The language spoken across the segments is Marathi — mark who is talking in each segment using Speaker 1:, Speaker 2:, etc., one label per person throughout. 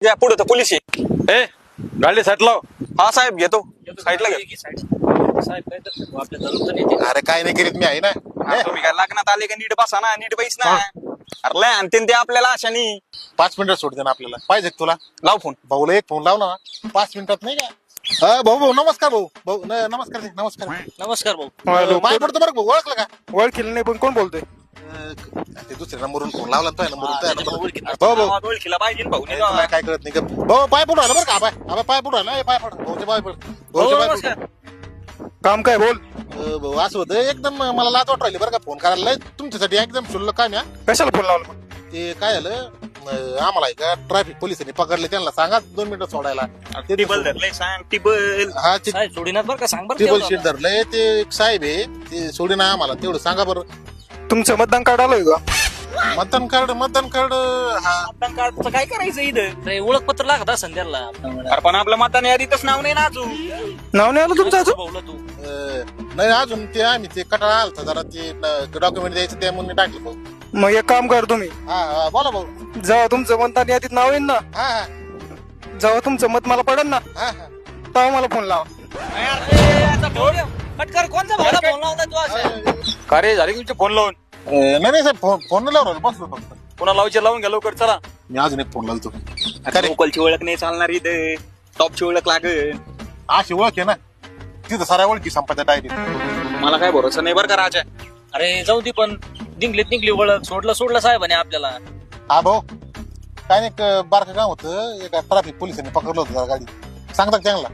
Speaker 1: या पुढे तर पोलीस आहे.
Speaker 2: ए गाडी साईड लाव.
Speaker 1: हा साहेब घेतो साईडला घे.
Speaker 3: अरे काय नाही करीत मी आहे ना.
Speaker 1: तुम्ही काय लग्नात आले का नीट बसा ना, नीट बैस ना. अरे लय आणते ते आपल्याला अशानी.
Speaker 3: 5 मिनिटात सोडते ना आपल्याला. पाहिजे का तुला?
Speaker 1: लाव फोन.
Speaker 3: भाऊला एक फोन लाव ना. 5 मिनिटात नाही का? भाऊ भाऊ नमस्कार भाऊ. भाऊ नमस्कार नमस्कार.
Speaker 4: नमस्कार भाऊ.
Speaker 2: हॅलो,
Speaker 3: पाय पडतो बरं भाऊ. ओळखलं का?
Speaker 2: ओळखीला नाही पण कोण बोलतोय?
Speaker 3: ते दुसऱ्या नंबरवरून फोन लावला तो नंबर. भाऊ भाऊ
Speaker 1: ओळखीला पाहिजे भाऊ.
Speaker 3: तुला काय कळत नाही का? भाऊ पाय पडू आला बरं का? पाय पडू आला. पाय पड भाऊचे पाय पड. भाऊचे पाय पड.
Speaker 2: काम काय बोल.
Speaker 3: भाऊ असं होतं एकदम मला लाज वाट राहिली बरं का फोन करायला. लय तुमच्यासाठी एकदम शुल्लक काम या.
Speaker 2: कशाला फोन लावला?
Speaker 3: ते काय झालं आम्हाला आहे का ट्रॅफिक पोलिसांनी पकडले. त्यांना सांगा 2 मिनिटं सोडायला. ते
Speaker 1: टिबल धरलंय सांग टिबल.
Speaker 3: हा
Speaker 4: साहेब सोडीनात बरं का, सांग बरं
Speaker 3: टेबल
Speaker 4: तेवढं.
Speaker 3: शीट धरलंय. ते एक साहेब आहे ते सोडी ना आम्हाला तेवढं सांगा बरं.
Speaker 2: तुमचं मतदान कार्ड आलंय का?
Speaker 3: मतदान कार्ड हा
Speaker 1: मतदान कार्डचं काय करायचं इथं?
Speaker 4: ते ओळखपत्र लागत असेल त्याला.
Speaker 1: अरे पण आपलं मतदान यादीतच नाव नाही ना अजून.
Speaker 2: नाव नाही आलं तुमचं अजून?
Speaker 4: भाऊला तू
Speaker 3: नाही अजून ते आम्ही ते कटाळा आलता जरा ते डॉक्युमेंट द्यायचं ते म्हणून टाकलं भाऊ.
Speaker 2: मग एक काम कर तुम्ही,
Speaker 3: हा बोला भाऊ.
Speaker 2: जेव्हा तुमचं मतदान यादीत नाव येईल ना,
Speaker 3: हा हा
Speaker 2: जेव्हा तुमचं मत मला पडेल ना,
Speaker 3: हा
Speaker 2: तेव्हा मला फोन लावा.
Speaker 4: फटकर कोणता भाऊला फोन लावता तू असं?
Speaker 2: का रे, झाले तुमचे फोन लावून?
Speaker 3: नाही साहेब फोन नाही लावला बसलो फक्त.
Speaker 2: पुन्हा लावायचे लावून घ्या लवकर चला.
Speaker 3: मी अजून एक फोन लावतो.
Speaker 1: लोकलची ओळख नाही चालणार इथं. टॉपची ओळख लागेल.
Speaker 3: अशी ओळख आहे ना तिथं साऱ्या ओळखी संपायच्या डायरेक्ट.
Speaker 1: मला काय भरोसा नाही बरं का राजा.
Speaker 4: अरे जाऊ दे, पण निघली ओळख. सोडलं साहेबाने आपल्याला.
Speaker 3: हा भाऊ काय नाही एक बारकं काम होतं. एका ट्रॅफिक पोलिसांनी पकडलं होतं जरा गाडी. सांगता का त्यांना?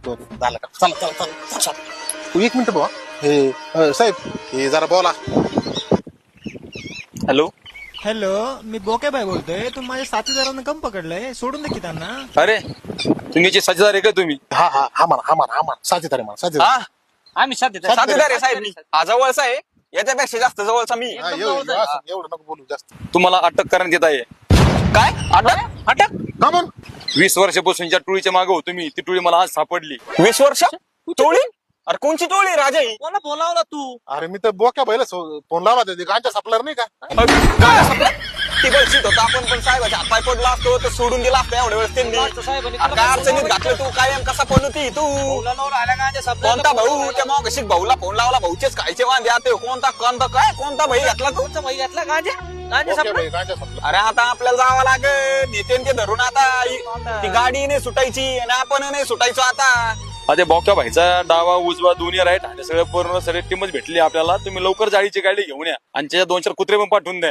Speaker 3: बरं झालं का? चला तू 1 मिनिट भाऊ. हे साहेब हे जरा बोला.
Speaker 1: हॅलो
Speaker 5: हॅलो, मी बोकेबाई बोलतोय. तुम्ही माझ्या साथीदारांना कम पकडलंय? सोडून दे की त्यांना.
Speaker 2: अरे तुम्ही साथीदार आहे का तुम्ही?
Speaker 3: हा म्हणा साथीदार आहे म्हणा साथीदार.
Speaker 1: हा
Speaker 4: आम्ही
Speaker 1: साथीदार आहे साहेब मी. हा जवळचा आहे. याच्यापेक्षा जास्त जवळचा मी.
Speaker 3: हा, एवढं नको बोलू जास्त.
Speaker 2: तुम्हाला अटक करण्यात येत आहे.
Speaker 1: काय अटक
Speaker 3: का म्हण?
Speaker 2: 20 वर्षापासून ज्या टोळीच्या मागे होतो मी, ती टोळी मला आज सापडली.
Speaker 1: 20 वर्ष टोळी? अरे कोणची टोळी राजा ही?
Speaker 4: कोणा फोन लावला तू?
Speaker 3: अरे मी तर बोक्या बैला फोन लावला ते गांच्या सापणार नाही का?
Speaker 1: टिबल सीट होता. आपण पण साहेबाच्या हातपाय पडला असतो तर सोडून दिला असतो एवढ्या वेळेस त्यांनी.
Speaker 4: साहेबांनी
Speaker 1: अरे काय अडचणीत घातलं तू? कायम कसा पडती तू?
Speaker 4: भाऊला लावून आल्या का त्या शब्दाला?
Speaker 1: कोणता भाऊ? त्या मग कशी भाऊला फोन लावला. भाऊचेच खायचे वांदे आता. कोणता भाई घातला तू?
Speaker 4: कोणता भाई घातला गांजा
Speaker 3: बोक्या
Speaker 4: सापडला?
Speaker 3: बाई गांच्या सापला.
Speaker 1: अरे आता आपल्याला जावं लागेल. नेते ते धरून आता. ती गाडी नाही सुटायची आणि आपण नाही सुटायचो आता.
Speaker 2: अरे बॉक्या भाईचा डावा उजवा दोन्ही राईट आणि सगळं पूर्ण सगळे टीमच भेटली आपल्याला. तुम्ही लवकर जाळीची गाडी घेऊन या आणि त्याच्या 2-4 कुत्रे पण पाठवून द्या.